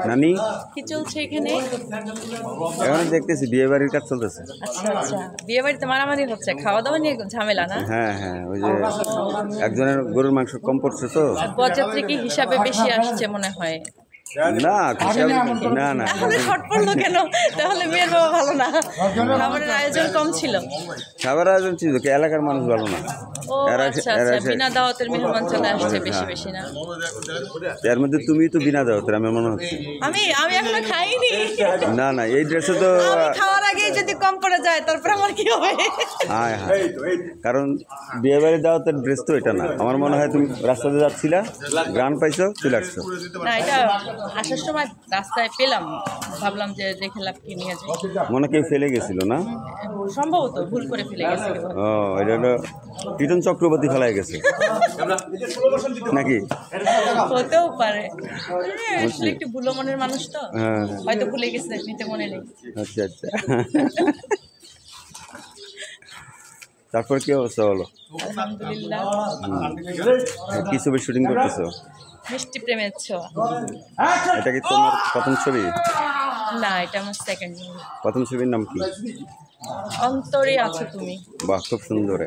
নানি কি চলছে এখানে? এখন দেখতেছি বিয়ে বাড়ির কাজ চলতেছে। আচ্ছা আচ্ছা, বিয়ে বাড়িতে মারামারি হচ্ছে, খাওয়া দাওয়া নিয়ে ঝামেলা না? হ্যাঁ হ্যাঁ, ওই যে একজনের গরুর মাংস কম পড়ছে তো। বরযাত্রী কি হিসাবে বেশি আসছে মনে হয়? না না না, তাহলে শর্ট পড়লো কেন? তাহলে মেয়ের বাবা ভালো না, খাবারের আয়োজন কম ছিল। খাবার আয়োজন ছিল কি, এলাকার মানুষ ভালো না। ও আচ্ছা আচ্ছা, বিনা দাওয়াতের মেহমান চলে আসছে বেশি বেশি না? এর মধ্যে তুমি তো বিনা দাওয়াতের আমার মনে হচ্ছে। আমি এখনো খাইনি। না না, এই ড্রেসে তো খাওয়ার আগে যদি কম পড়ে যায় তারপর আমার কি হবে? হ্যাঁ হ্যাঁ, কারণ বিয়ে বাড়ির দাওয়াতের ড্রেস তো এটা না। আমার মনে হয় তুমি রাস্তাতে যাচ্ছিলা, গান পাইছো, চলে আসছো। না, এটা আসার সময় রাস্তায় পেলাম, ভাবলাম যে দেখে লাভ কি নিয়ে যাই। মনে কেউ ফেলে গেছিল না? সম্ভবত ভুল করে ফেলে গেছে। ও, এটা হলো টিটন চক্রবর্তী ফেলাই গেছে নাকি? হতেও পারে, আসলে একটু ভুলো মনের মানুষ তো, হয়তো ভুলে গেছে, নিতে মনে নেই। আচ্ছা আচ্ছা, তারপর কি অবস্থা হলো? আলহামদুলিল্লাহ। কি ছবি শুটিং করতেছো? মিষ্টি প্রেমের ছোঁয়া। এটা কি তোমার প্রথম ছবি? না, এটা আমার সেকেন্ড মুভি। প্রথম ছবির নাম কি? অন্তরে আছো তুমি। বাহ, খুব সুন্দর।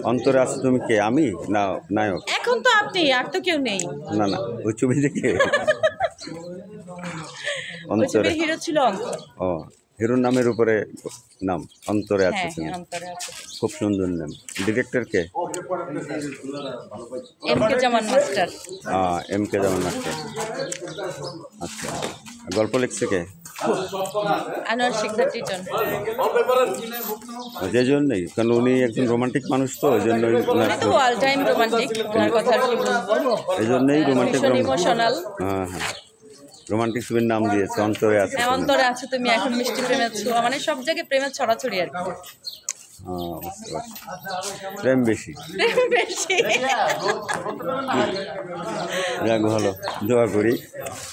অন্তরে আছো তুমি কে, আমি না নায়ক? এখন তো আপনি, আর তো কেউ নেই। না না, ওই ছবি দেখে অন্তরে হিরো ছিল অন্তর। ও, হিরোর নামের উপরে নাম, অন্তরে আছো তুমি। অন্তরে আছো। খুব সুন্দর নাম। ডিরেক্টর কে? এম কে জামান মাস্টার। এম কে জামান মাস্টার। আচ্ছা, গল্প লিখছে কে? আনোয়ার শিকদার টিটন। যে জন্যই, কারণ উনি একজন রোমান্টিক মানুষ তো, ওই জন্যই তো অল টাইম রোমান্টিক, ওনার কথা আর কি বলবো, এই জন্যই রোমান্টিক। ইমোশনাল। হ্যাঁ হ্যাঁ, রোমান্টিক ছবির নাম দিয়েছে অন্তরে আছে। অন্তরে আছে তুমি, এখন মিষ্টি প্রেমের ছোঁয়া, মানে সব জায়গায় প্রেমের ছড়াছড়ি আর কি। বুঝতে পারছি, প্রেম বেশি। যাক, ভালো, দোয়া করি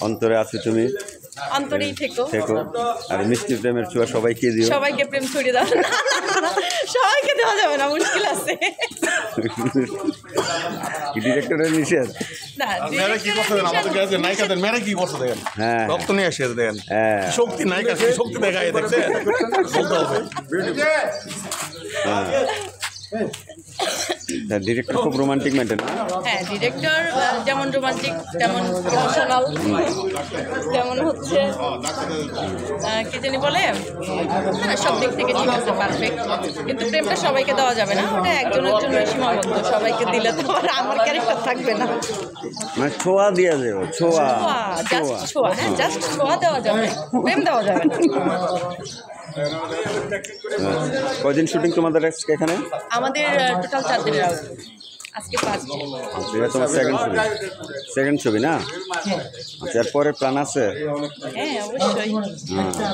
অন্তরে আছো তুমি, অন্তরেই থেকো। আর মিষ্টি প্রেমের ছোঁয়া সবাইকে দিও। সবাইকে প্রেম ছড়িয়ে দাও। সবাইকে দেওয়া যাবে না, মুশকিল আছে। ডিরেক্টরের নিষেধ। না, মেয়েরা কি করছে দেন, আমাদের কাছে নায়িকাদের মেয়েরা কি করছে দেখেন, রক্ত নিয়ে আসে দেখেন, শক্তি নায়িকা শক্তি দেখায় দেখছে, বলতে হবে। ডিরেক্টর খুব রোমান্টিক মেন্টেন। হ্যাঁ, ডিরেক্টর যেমন রোমান্টিক, তেমন ইমোশনাল, তেমন হচ্ছে কি জানি বলে, সব দিক থেকে ঠিক আছে, পারফেক্ট। কিন্তু প্রেমটা সবাইকে দেওয়া যাবে না, ওটা একজনের জন্য সীমাবদ্ধ। সবাইকে দিলে তো আমার ক্যারেক্টার থাকবে না। মানে ছোঁয়া দিয়ে দেবো, ছোঁয়া, জাস্ট ছোঁয়া। হ্যাঁ, জাস্ট ছোঁয়া দেওয়া যাবে, প্রেম দেওয়া যাবে না। কয়দিন শুটিং তোমাদের এখানে? আমাদের টোটাল 4 দিনের আউট, আজকে 5 দিন। এটা তোমার সেকেন্ড ছবি না? আচ্ছা, এরপরে প্ল্যান আছে? হ্যাঁ, অবশ্যই।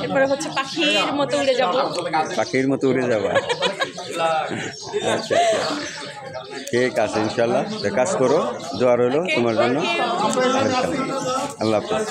এরপরে হচ্ছে পাখির মতো উড়ে যাবো। পাখির মতো উড়ে যাবা? আচ্ছা, ঠিক আছে, ইনশাল্লাহ কাজ করো, দোয়া রইলো তোমার জন্য। আল্লাহ হাফেজ।